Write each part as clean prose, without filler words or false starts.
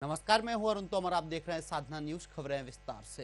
नमस्कार, मैं हूं अरुण तोमर। आप देख रहे हैं साधना न्यूज। खबरें विस्तार से।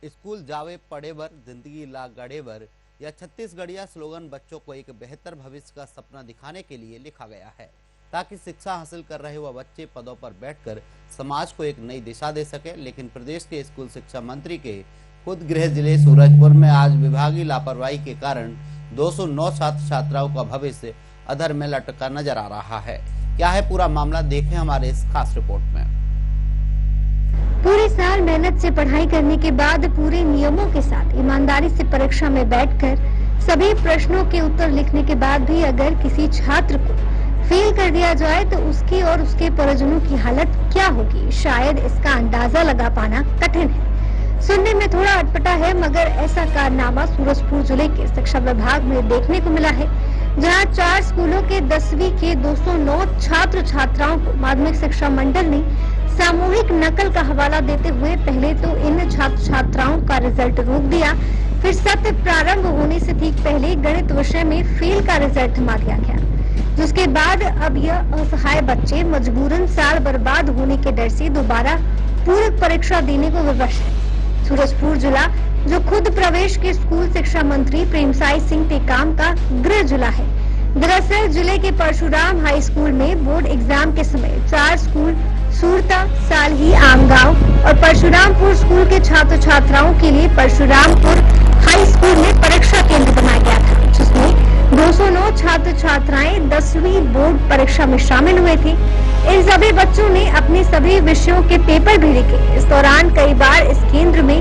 स्कूल जावे पढ़े बर, जिंदगी ला गढ़े बर, यह छत्तीसगढ़िया स्लोगन बच्चों को एक बेहतर भविष्य का सपना दिखाने के लिए लिखा गया है, ताकि शिक्षा हासिल कर रहे वह बच्चे पदों पर बैठकर समाज को एक नई दिशा दे सके। लेकिन प्रदेश के स्कूल शिक्षा मंत्री के खुद गृह जिले सूरजपुर में आज विभागीय लापरवाही के कारण 209 छात्र छात्राओं का भविष्य अधर में लटका नजर आ रहा है। क्या है पूरा मामला, देखें हमारे इस खास रिपोर्ट में। पूरे साल मेहनत से पढ़ाई करने के बाद पूरे नियमों के साथ ईमानदारी से परीक्षा में बैठकर सभी प्रश्नों के उत्तर लिखने के बाद भी अगर किसी छात्र को फेल कर दिया जाए तो उसकी और उसके परिजनों की हालत क्या होगी, शायद इसका अंदाजा लगा पाना कठिन है। सुनने में थोड़ा अटपटा है, मगर ऐसा कारनामा सूरजपुर जिले के शिक्षा विभाग में देखने को मिला है, जहां 4 स्कूलों के 10वीं के 209 छात्र छात्राओं को माध्यमिक शिक्षा मंडल ने सामूहिक नकल का हवाला देते हुए पहले तो इन छात्र छात्राओं का रिजल्ट रोक दिया, फिर सत्र प्रारंभ होने से ठीक पहले गणित विषय में फेल का रिजल्ट थमा दिया गया, जिसके बाद अब यह असहाय बच्चे मजबूरन साल बर्बाद होने के डर से दोबारा पूरक परीक्षा देने को विवश है। सूरजपुर जिला, जो खुद प्रवेश के स्कूल शिक्षा मंत्री प्रेमसाई सिंह टेकाम का गृह जिला है, दरअसल जिले के परशुराम हाई स्कूल में बोर्ड एग्जाम के समय 4 स्कूल सूरता, सालही, आमगांव और परशुरामपुर स्कूल के छात्र छात्राओं के लिए परशुरामपुर हाई स्कूल में परीक्षा केंद्र बनाया गया था, जिसमें 209 छात्र छात्राएं 10वीं बोर्ड परीक्षा में शामिल हुए थे। इन सभी बच्चों ने अपने सभी विषयों के पेपर भी लिखे। इस दौरान कई बार इस केंद्र में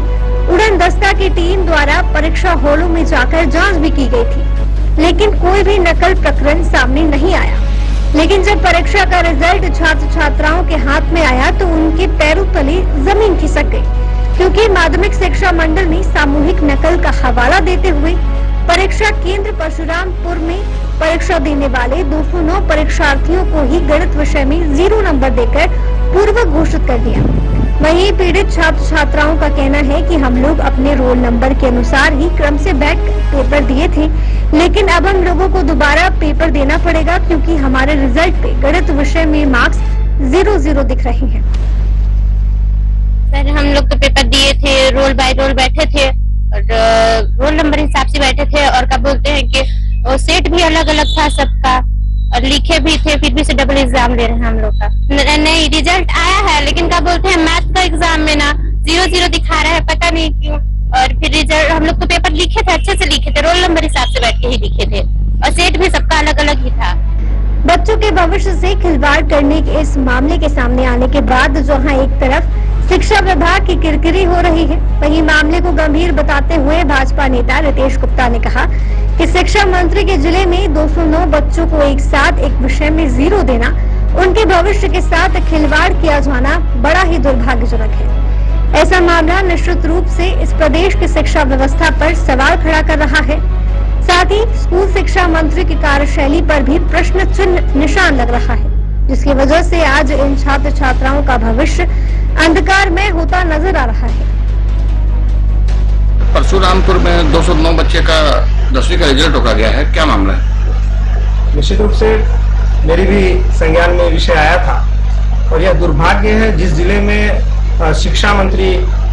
उड़न दस्ता की टीम द्वारा परीक्षा हॉलों में जाकर जांच भी की गई थी, लेकिन कोई भी नकल प्रकरण सामने नहीं आया। लेकिन जब परीक्षा का रिजल्ट छात्र छात्राओं के हाथ में आया तो उनके पैरों तले जमीन खिसक गई, क्योंकि माध्यमिक शिक्षा मंडल ने सामूहिक नकल का हवाला देते हुए परीक्षा केंद्र परशुरामपुर में परीक्षा देने वाले 209 परीक्षार्थियों को ही गणित विषय में 0 नंबर देकर पूर्व घोषित कर दिया। वहीं पीड़ित छात्र छात्राओं का कहना है कि हम लोग अपने रोल नंबर के अनुसार ही क्रम से बैठ पेपर दिए थे, लेकिन अब हम लोगों को दोबारा पेपर देना पड़ेगा, क्योंकि हमारे रिजल्ट पे गणित विषय में मार्क्स 0 दिख रहे हैं। सर, हम लोग तो पेपर दिए थे, रोल बाय रोल बैठे थे और रोल नंबर हिसाब से बैठे थे, और क्या बोलते हैं कि सेट भी अलग अलग था सबका, और लिखे भी थे, फिर भी से डबल एग्जाम ले रहे हैं हम लोग का। नहीं, रिजल्ट आया है, लेकिन क्या बोलते हैं मैथ का एग्जाम में ना 0 दिखा रहा है, पता नहीं क्यों। और फिर रिजल्ट हम लोग तो पेपर लिखे थे, अच्छे से लिखे थे, रोल नंबर हिसाब से बैठ के ही लिखे थे, और सेट भी सबका अलग अलग ही था। बच्चों के भविष्य से खिलवाड़ करने के इस मामले के सामने आने के बाद जहां एक तरफ शिक्षा विभाग की किरकिरी हो रही है, वहीं मामले को गंभीर बताते हुए भाजपा नेता रितेश गुप्ता ने कहा कि शिक्षा मंत्री के जिले में 209 बच्चों को एक साथ एक विषय में 0 देना, उनके भविष्य के साथ खिलवाड़ किया जाना बड़ा ही दुर्भाग्यजनक है। ऐसा मामला निश्चित रूप से इस प्रदेश की शिक्षा व्यवस्था पर सवाल खड़ा कर रहा है। साथ ही स्कूल शिक्षा मंत्री की कार्यशैली पर भी प्रश्न चिन्ह निशान लग रहा है, जिसकी वजह से आज इन छात्र छात्राओं का भविष्य अंधकार में होता नजर आ रहा है। परशुरामपुर में 209 बच्चे का 10वीं का रिजल्ट रोका गया है, क्या मामला है? निश्चित रूप से मेरी भी संज्ञान में विषय आया था, और यह दुर्भाग्य है जिस जिले में शिक्षा मंत्री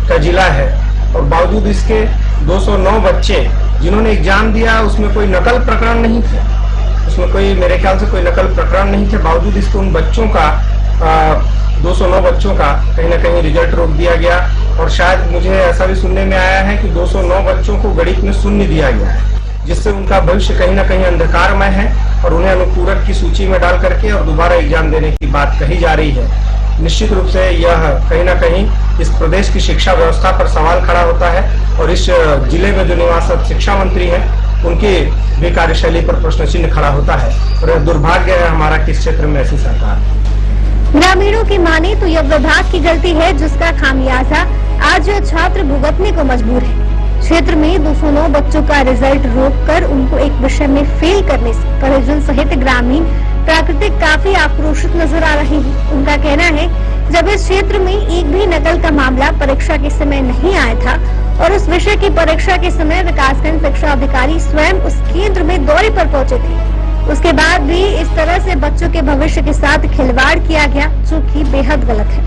का जिला है और बावजूद इसके 209 बच्चे जिन्होंने एग्जाम दिया उसमें कोई नकल प्रकरण नहीं थे, उसमें कोई मेरे ख्याल से कोई नकल प्रकरण नहीं थे, बावजूद इसके उन बच्चों का 209 बच्चों का कहीं ना कहीं रिजल्ट रोक दिया गया। और शायद मुझे ऐसा भी सुनने में आया है कि 209 बच्चों को गणित में शून्य दिया गया है, जिससे उनका भविष्य कहीं ना कहीं अंधकारमय है, और उन्हें अनुपूरक की सूची में डाल करके और दोबारा एग्जाम देने की बात कही जा रही है। निश्चित रूप से यह कहीं ना कहीं इस प्रदेश की शिक्षा व्यवस्था पर सवाल खड़ा होता है, और इस जिले में जो निवासरत शिक्षा मंत्री हैं उनकी भी कार्यशैली पर प्रश्न चिन्ह खड़ा होता है, और यह दुर्भाग्य है हमारा कि इस क्षेत्र में ऐसी सरकार है। ग्रामीणों की माने तो यह विभाग की गलती है, जिसका खामियाजा आज यह छात्र भुगतने को मजबूर है। क्षेत्र में 209 बच्चों का रिजल्ट रोककर उनको एक विषय में फेल करने से परिजन सहित ग्रामीण प्राकृतिक काफी आक्रोशित नजर आ रहे हैं। उनका कहना है, जब इस क्षेत्र में एक भी नकल का मामला परीक्षा के समय नहीं आया था, और उस विषय की परीक्षा के समय विकासखंड शिक्षा अधिकारी स्वयं उस केंद्र में दौरे पर पहुंचे थे, उसके बाद भी इस तरह से बच्चों के भविष्य के साथ खिलवाड़ किया गया, जो कि बेहद गलत है।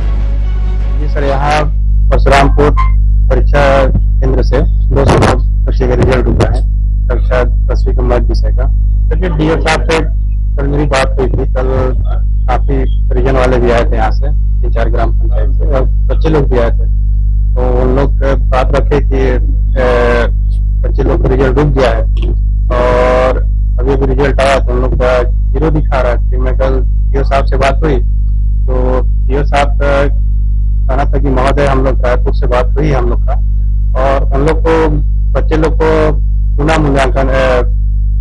जी सर, यहाँ परशुरामपुर परीक्षा केंद्र से 209 बच्चे का रिजल्ट हुआ है कक्षा 10वीं का मैथ विषय का। क्योंकि डीओ साहब से कल मेरी बात हुई थी, कल काफी परिजन वाले भी आए थे यहाँ से 3-4 ग्राम पंचायत से, और बच्चे लोग भी आए थे। तो उन लोग बात रखे कि बच्चे लोग का रिजल्ट रुक गया है और अभी भी रिजल्ट आया तो उन लोग का 0 दिखा रहा है। मैं कल डीओ साहब से बात हुई तो डीओ साहब का कहना था कि महोदय, हम लोग रायपुर से बात हुई हम लोग का, और हम लोग को बच्चे लोग को पुनः मूल्यांकन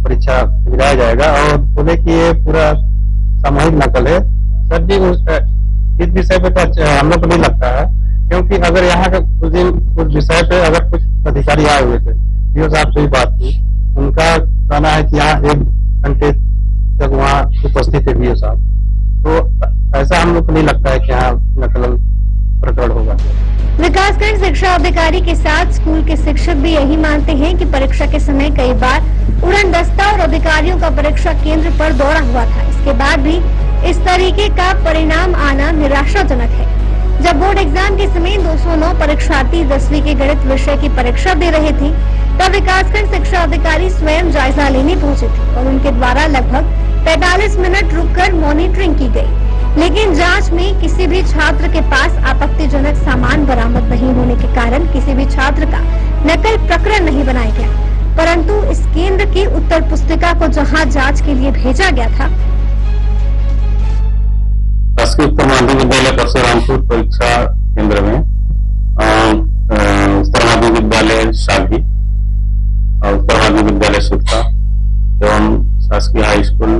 परीक्षा दिलाया जाएगा, और बोले कि ये पूरा सामूहिक नकल है। सर जी, इस विषय पे तो हम लोग को नहीं लगता है, क्योंकि अगर यहाँ का कुछ विषय पे अगर कुछ अधिकारी आए हुए थे, डीओ साहब से भी बात की, उनका कहना है कि यहाँ 1 घंटे तक वहाँ उपस्थित है डीओ साहब। तो ऐसा हम लोग को नहीं लगता है कि यहाँ नकल प्रकरण होगा। विकासखंड शिक्षा अधिकारी के साथ स्कूल के शिक्षक भी यही मानते हैं कि परीक्षा के समय कई बार उड़न दस्ता और अधिकारियों का परीक्षा केंद्र पर दौरा हुआ था। इसके बाद भी इस तरीके का परिणाम आना निराशाजनक है। जब बोर्ड एग्जाम के समय 209 परीक्षार्थी 10वीं के गणित विषय की परीक्षा दे रहे थे, तब विकासखंड शिक्षा अधिकारी स्वयं जायजा लेने पहुंचे थे और उनके द्वारा लगभग 45 मिनट रुककर मॉनिटरिंग की गई। लेकिन जांच में किसी भी छात्र के पास आपत्तिजनक सामान बरामद नहीं होने के कारण किसी भी छात्र का नकल प्रकरण नहीं बनाया गया, परंतु इस केंद्र की उत्तर पुस्तिका को जहां जांच के लिए भेजा गया था, 10वीं उत्तर माध्यमिक विद्यालय परशुरामपुर परीक्षा केंद्र में उत्तर माध्यमिक विद्यालय शादी और उत्तर माध्यमिक विद्यालय सुरता एवं शासकीय हाई स्कूल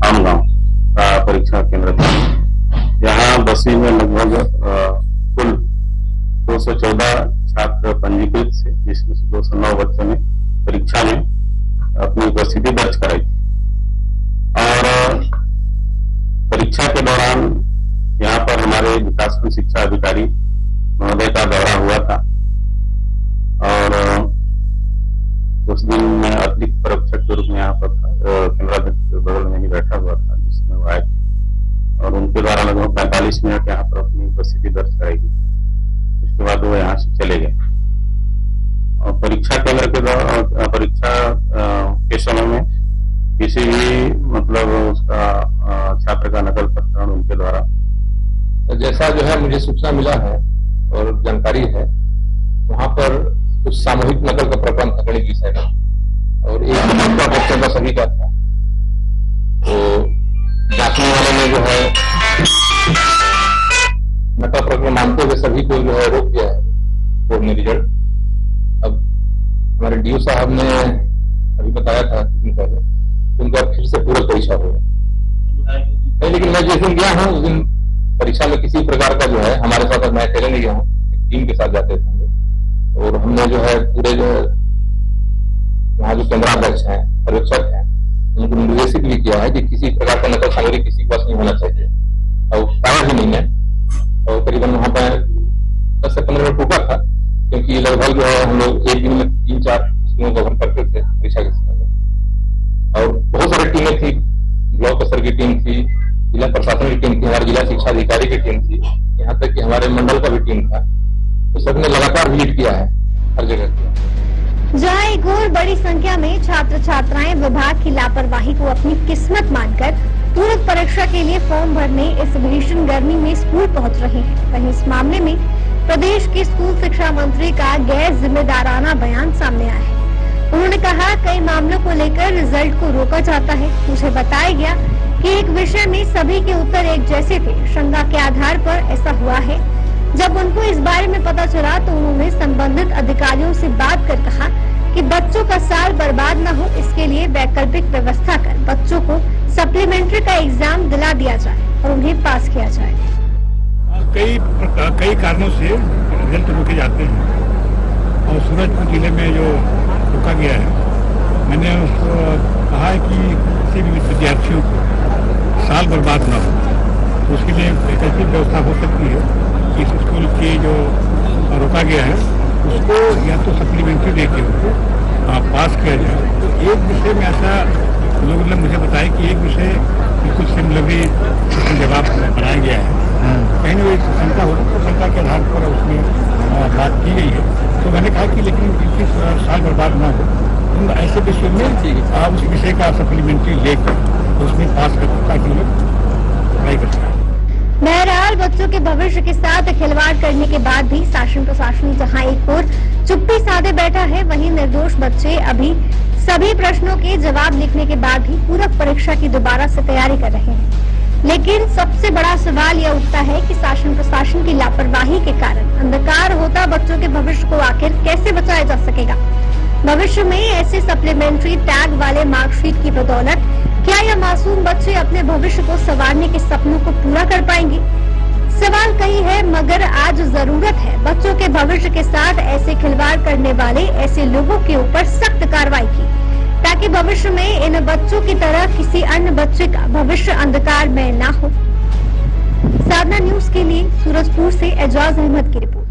आमगांव का परीक्षा केंद्र था। यहाँ 10वीं में लगभग कुल 214 छात्र पंजीकृत से, जिसमें से 209 बच्चों ने परीक्षा में अपनी उपस्थिति दर्ज कराई थी। और परीक्षा के दौरान यहाँ पर हमारे विकासखंड शिक्षा अधिकारी महोदय का दौरा हुआ था, और उस दिन मैं अतिरिक्त परीक्षक के रूप में यहाँ पर केंद्राध्यक्ष के बगल में ही बैठा हुआ था, जिसमें वो आए थे और उनके द्वारा लगभग 45 मिनट यहाँ पर अपनी उपस्थिति दर्ज कराई गई। उसके बाद वो यहाँ से चले गए। और परीक्षा केंद्र के परीक्षा के समय में किसी भी मतलब उसका छात्र का नकल प्रकरण उनके द्वारा, जैसा जो है मुझे सूचना मिला है और जानकारी है, वहाँ पर कुछ सामूहिक नकल का प्रकरण था गणित विषय का, और एक बच्चों का सभी का था। तो जांचने वाले ने जो है नकल प्रकरण मानते हुए सभी को जो है रोक दिया है बोर्ड ने रिजल्ट। अब हमारे डीओ साहब ने अभी बताया था कुछ दिन पहले, उनका फिर से पूरा परीक्षा होगा नहीं, लेकिन मैं जिस दिन गया हूँ उस दिन परीक्षा में किसी प्रकार का जो है हमारे साथ, मैं अकेले नहीं गया हूँ, टीम के साथ जाते थे और हमने जो है पूरे जो है वहाँ जो केंद्राध्यक्ष हैं, पर्यवेक्षक हैं, उनको निर्देशित भी किया है कि किसी प्रकार का नकल सामग्री किसी के पास नहीं होना चाहिए, और पाया भी नहीं है। और करीबन वहाँ पर 10 से 15 मिनट रुका था, क्योंकि लगभग जो है हम लोग एक दिन में 3-4 स्कूलों को कवर करते थे परीक्षा के समय में, और बहुत सारी टीमें थी, ब्लॉक स्तर की टीम थी, जिला प्रशासन की टीम थी, हमारे जिला शिक्षा अधिकारी की टीम थी, यहाँ तक कि हमारे मंडल का भी टीम था। तो सबने लगातार विजिट किया है हर जगह। जहां एक और बड़ी संख्या में छात्र छात्राएं विभाग की लापरवाही को अपनी किस्मत मानकर पूरक परीक्षा के लिए फॉर्म भरने इस भीषण गर्मी में स्कूल पहुंच रहे हैं, वहीं इस मामले में प्रदेश के स्कूल शिक्षा मंत्री का गैर जिम्मेदाराना बयान सामने आया है। उन्होंने कहा, कई मामलों को लेकर रिजल्ट को रोका जाता है। मुझे बताया गया कि एक विषय में सभी के उत्तर एक जैसे थे, शंका के आधार पर ऐसा हुआ है। जब उनको इस बारे में पता चला तो उन्होंने संबंधित अधिकारियों से बात कर कहा कि बच्चों का साल बर्बाद न हो, इसके लिए वैकल्पिक व्यवस्था कर बच्चों को सप्लीमेंट्री का एग्जाम दिला दिया जाए और उन्हें पास किया जाए। कई कारणों से रिजल्ट रोके जाते हैं और सूरजपुर जिले में जो रोका गया है, मैंने उसको कहा है कि किसी भी विद्यार्थियों को साल बर्बाद न हो, तो उसके लिए वैकल्पिक व्यवस्था हो सकती है। इस स्कूल के जो रोका गया है उसको या तो सप्लीमेंट्री देके उनको पास किया जाए। तो एक विषय में ऐसा तो लोगों ने मुझे बताया कि एक विषय बिल्कुल सिमिलरली उसमें जवाब बनाया गया है, कहीं ना कहीं शंका हो तो शंका के आधार पर उसमें बात की गई है। तो मैंने कहा कि लेकिन इनकी साल बर्बाद ना हो, तुम ऐसे विषय में उस विषय का सप्लीमेंट्री लेकर उसमें पास कर ताकि लोग पढ़ाई कर सकें। बहरहाल बच्चों के भविष्य के साथ खिलवाड़ करने के बाद भी शासन प्रशासन जहां एक ओर चुप्पी साधे बैठा है, वहीं निर्दोष बच्चे अभी सभी प्रश्नों के जवाब लिखने के बाद भी पूरक परीक्षा की दोबारा से तैयारी कर रहे हैं। लेकिन सबसे बड़ा सवाल यह उठता है कि शासन प्रशासन की लापरवाही के कारण अंधकार होता बच्चों के भविष्य को आखिर कैसे बचाया जा सकेगा। भविष्य में ऐसे सप्लीमेंट्री टैग वाले मार्कशीट की बदौलत क्या यह मासूम बच्चे अपने भविष्य को संवारने के सपनों को पूरा कर पाएंगे? सवाल कई है, मगर आज जरूरत है बच्चों के भविष्य के साथ ऐसे खिलवाड़ करने वाले ऐसे लोगों के ऊपर सख्त कार्रवाई की, ताकि भविष्य में इन बच्चों की तरह किसी अन्य बच्चे का भविष्य अंधकार में न हो। साधना न्यूज के लिए सूरजपुर से एजाज अहमद की रिपोर्ट।